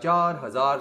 4000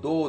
2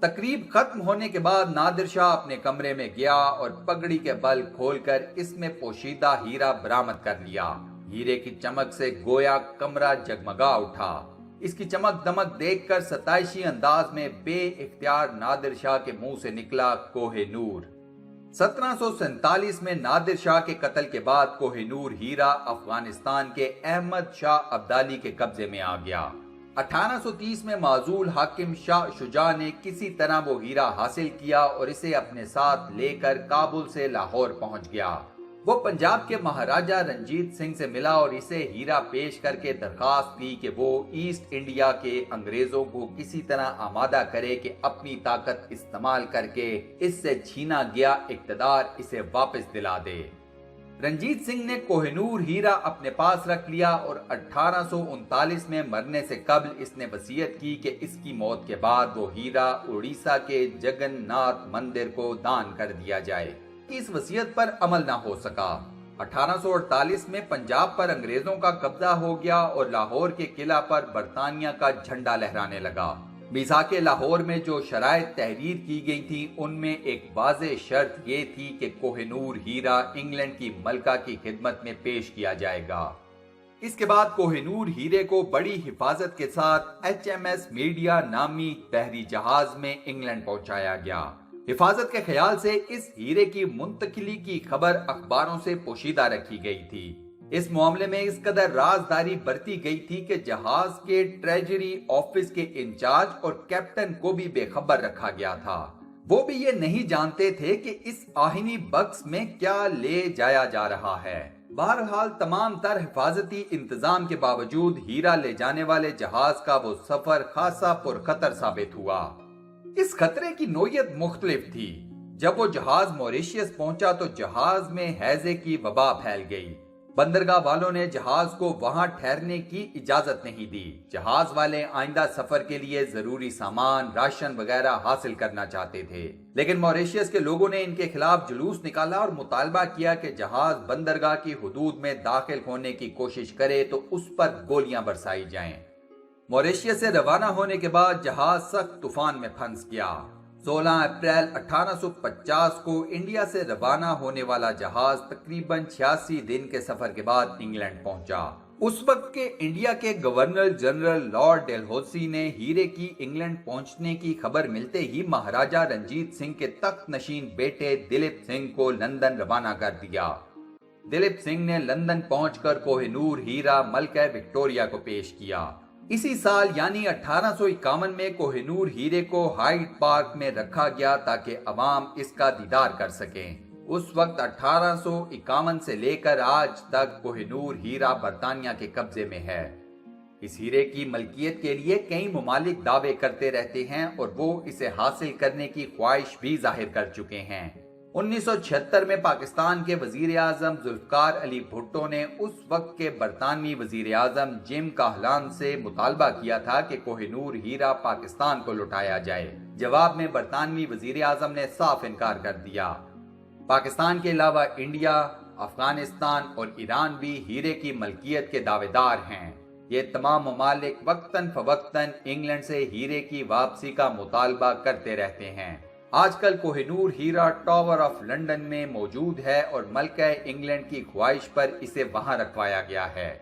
تقریب ختم ہونے کے بعد نادر شاہ اپنے کمرے میں گیا اور پگڑی کے بل کھول کر اس میں پوشیدہ ہیرا برآمد کر لیا۔ ہیرے کی چمک سے گویا کمرہ جگمگا اٹھا۔ اس کی چمک دمک دیکھ کر ستائشی انداز میں بے اختیار نادر شاہ کے منہ سے نکلا کوہ نور۔ 1747 میں نادر شاہ کے قتل کے بعد کوہ نور ہیرا افغانستان کے احمد شاہ ابدالی کے قبضے میں آ گیا۔ 1830 میں معزول حاکم شاہ شجاع نے کسی طرح وہ ہیرا حاصل کیا اور اسے اپنے ساتھ لے کر کابل سے لاہور پہنچ گیا۔ وہ پنجاب کے مہاراجہ رنجیت سنگھ سے ملا اور اسے ہیرا پیش کر کے درخواست کی کہ وہ ایسٹ انڈیا کے انگریزوں کو کسی طرح آمادہ کرے کہ اپنی طاقت استعمال کر کے اس سے چھینا گیا اقتدار اسے واپس دلا دے۔ رنجیت سنگھ نے کوہ نور ہیرا اپنے پاس رکھ لیا اور 1839 میں مرنے سے قبل اس نے وصیت کی کہ اس کی موت کے بعد وہ ہیرا اڑیسہ کے جگن ناتھ مندر کو دان کر دیا جائے۔ اس وصیت پر عمل نہ ہو سکا۔ 1848 میں پنجاب پر انگریزوں کا قبضہ ہو گیا اور لاہور کے قلعہ پر برطانیہ کا جھنڈا لہرانے لگا۔ میثاق لاہور میں جو شرائط تحریر کی گئی تھی ان میں ایک واضح شرط یہ تھی کہ کوہ نور ہیرا انگلینڈ کی ملکہ کی خدمت میں پیش کیا جائے گا۔ اس کے بعد کوہ نور ہیرے کو بڑی حفاظت کے ساتھ HMS میڈیا نامی بحری جہاز میں انگلینڈ پہنچایا گیا۔ حفاظت کے خیال سے اس ہیرے کی منتقلی کی خبر اخباروں سے پوشیدہ رکھی گئی تھی۔ اس معاملے میں اس قدر رازداری برتی گئی تھی کہ جہاز کے ٹریجری آفس کے انچارج اور کیپٹن کو بھی بے خبر رکھا گیا تھا۔ وہ بھی یہ نہیں جانتے تھے کہ اس آہنی بکس میں کیا لے جایا جا رہا ہے۔ بہرحال تمام تر حفاظتی انتظام کے باوجود ہیرا لے جانے والے جہاز کا وہ سفر خاصا پرخطر ثابت ہوا۔ اس خطرے کی نوعیت مختلف تھی۔ جب وہ جہاز موریشیس پہنچا تو جہاز میں ہیضے کی وبا پھیل گئی۔ بندرگاہ والوں نے جہاز کو وہاں ٹھہرنے کی اجازت نہیں دی۔ جہاز والے آئندہ سفر کے لیے ضروری سامان، راشن وغیرہ حاصل کرنا چاہتے تھے، لیکن موریشیس کے لوگوں نے ان کے خلاف جلوس نکالا اور مطالبہ کیا کہ جہاز بندرگاہ کی حدود میں داخل ہونے کی کوشش کرے تو اس پر گولیاں برسائی جائیں۔ موریشیس سے روانہ ہونے کے بعد جہاز سخت طوفان میں پھنس گیا۔ 16 اپریل 1850 کو انڈیا سے روانہ ہونے والا جہاز تقریباً 86 دن کے سفر کے بعد انگلینڈ پہنچا۔ اس وقت کے انڈیا کے گورنر جنرل لارڈ ڈیلہوسی نے ہیرے کی انگلینڈ پہنچنے کی خبر ملتے ہی مہاراجہ رنجیت سنگھ کے تخت نشین بیٹے دلیپ سنگھ کو لندن روانہ کر دیا۔ دلیپ سنگھ نے لندن پہنچ کر کوہ نور ہیرا ملکہ وکٹوریہ کو پیش کیا۔ اسی سال یعنی 1851 میں کوہ نور ہیرے کو ہائیڈ پارک میں رکھا گیا تاکہ عوام اس کا دیدار کر سکیں۔ اس وقت 1851 سے لے کر آج تک کوہ نور ہیرا برطانیہ کے قبضے میں ہے۔ اس ہیرے کی ملکیت کے لیے کئی ممالک دعوے کرتے رہتے ہیں اور وہ اسے حاصل کرنے کی خواہش بھی ظاہر کر چکے ہیں۔ 1976 میں پاکستان کے وزیر اعظم ذوالفقار علی بھٹو نے اس وقت کے برطانوی وزیر اعظم جم کاہلان سے مطالبہ کیا تھا کہ کوہ نور ہیرا پاکستان کو لوٹایا جائے۔ جواب میں برطانوی وزیر اعظم نے صاف انکار کر دیا۔ پاکستان کے علاوہ انڈیا، افغانستان اور ایران بھی ہیرے کی ملکیت کے دعوے دار ہیں۔ یہ تمام ممالک وقتاً فوقتاً انگلینڈ سے ہیرے کی واپسی کا مطالبہ کرتے رہتے ہیں۔ آج کل کوہ نور ہیرا ٹاور آف لنڈن میں موجود ہے اور ملکہ انگلینڈ کی خواہش پر اسے وہاں رکھوایا گیا ہے۔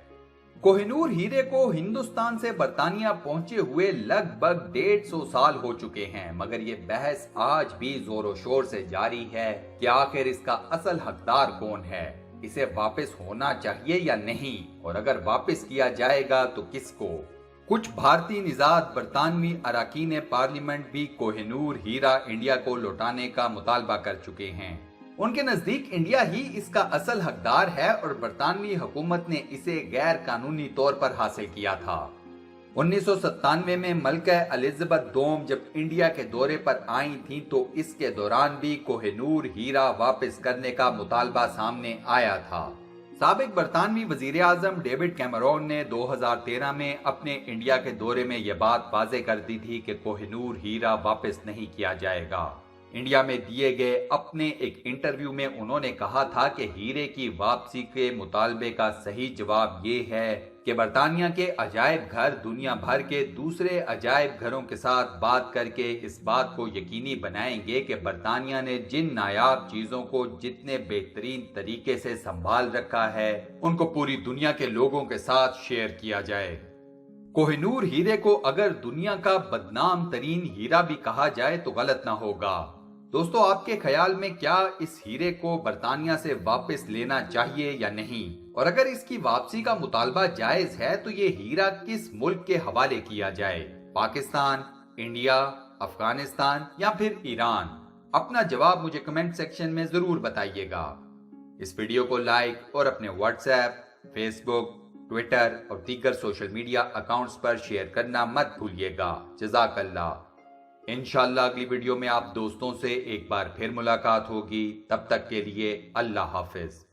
کوہ نور ہیرے کو ہندوستان سے برطانیہ پہنچے ہوئے لگ بھگ 150 سال ہو چکے ہیں، مگر یہ بحث آج بھی زور و شور سے جاری ہے کہ آخر اس کا اصل حقدار کون ہے، اسے واپس ہونا چاہیے یا نہیں، اور اگر واپس کیا جائے گا تو کس کو۔ کچھ بھارتی نژاد برطانوی اراکین پارلیمنٹ بھی کوہ نور ہیرا انڈیا کو لوٹانے کا مطالبہ کر چکے ہیں۔ ان کے نزدیک انڈیا ہی اس کا اصل حقدار ہے اور برطانوی حکومت نے اسے غیر قانونی طور پر حاصل کیا تھا۔ 1997 میں ملکہ الزبتھ دوم جب انڈیا کے دورے پر آئی تھیں تو اس کے دوران بھی کوہ نور ہیرا واپس کرنے کا مطالبہ سامنے آیا تھا۔ سابق برطانوی وزیر اعظم ڈیوڈ کیمرون نے 2013 میں اپنے انڈیا کے دورے میں یہ بات واضح کر دی تھی کہ کوہ نور ہیرا واپس نہیں کیا جائے گا۔ انڈیا میں دیے گئے اپنے ایک انٹرویو میں انہوں نے کہا تھا کہ ہیرے کی واپسی کے مطالبے کا صحیح جواب یہ ہے کہ برطانیہ کے عجائب گھر دنیا بھر کے دوسرے عجائب گھروں کے ساتھ بات کر کے اس بات کو یقینی بنائیں گے کہ برطانیہ نے جن نایاب چیزوں کو جتنے بہترین طریقے سے سنبھال رکھا ہے ان کو پوری دنیا کے لوگوں کے ساتھ شیئر کیا جائے۔ کوہ نور ہیرے کو اگر دنیا کا بدنام ترین ہیرا بھی کہا جائے تو غلط نہ ہوگا۔ دوستو، آپ کے خیال میں کیا اس ہیرے کو برطانیہ سے واپس لینا چاہیے یا نہیں؟ اور اگر اس کی واپسی کا مطالبہ جائز ہے تو یہ ہیرا کس ملک کے حوالے کیا جائے؟ پاکستان، انڈیا، افغانستان یا پھر ایران؟ اپنا جواب مجھے کمنٹ سیکشن میں ضرور بتائیے گا۔ اس ویڈیو کو لائک اور اپنے واٹس ایپ، فیس بک، ٹویٹر اور دیگر سوشل میڈیا اکاؤنٹس پر شیئر کرنا مت بھولیے گا۔ جزاک اللہ۔ انشاءاللہ اگلی ویڈیو میں آپ دوستوں سے ایک بار پھر ملاقات ہوگی۔ تب تک کے لیے اللہ حافظ۔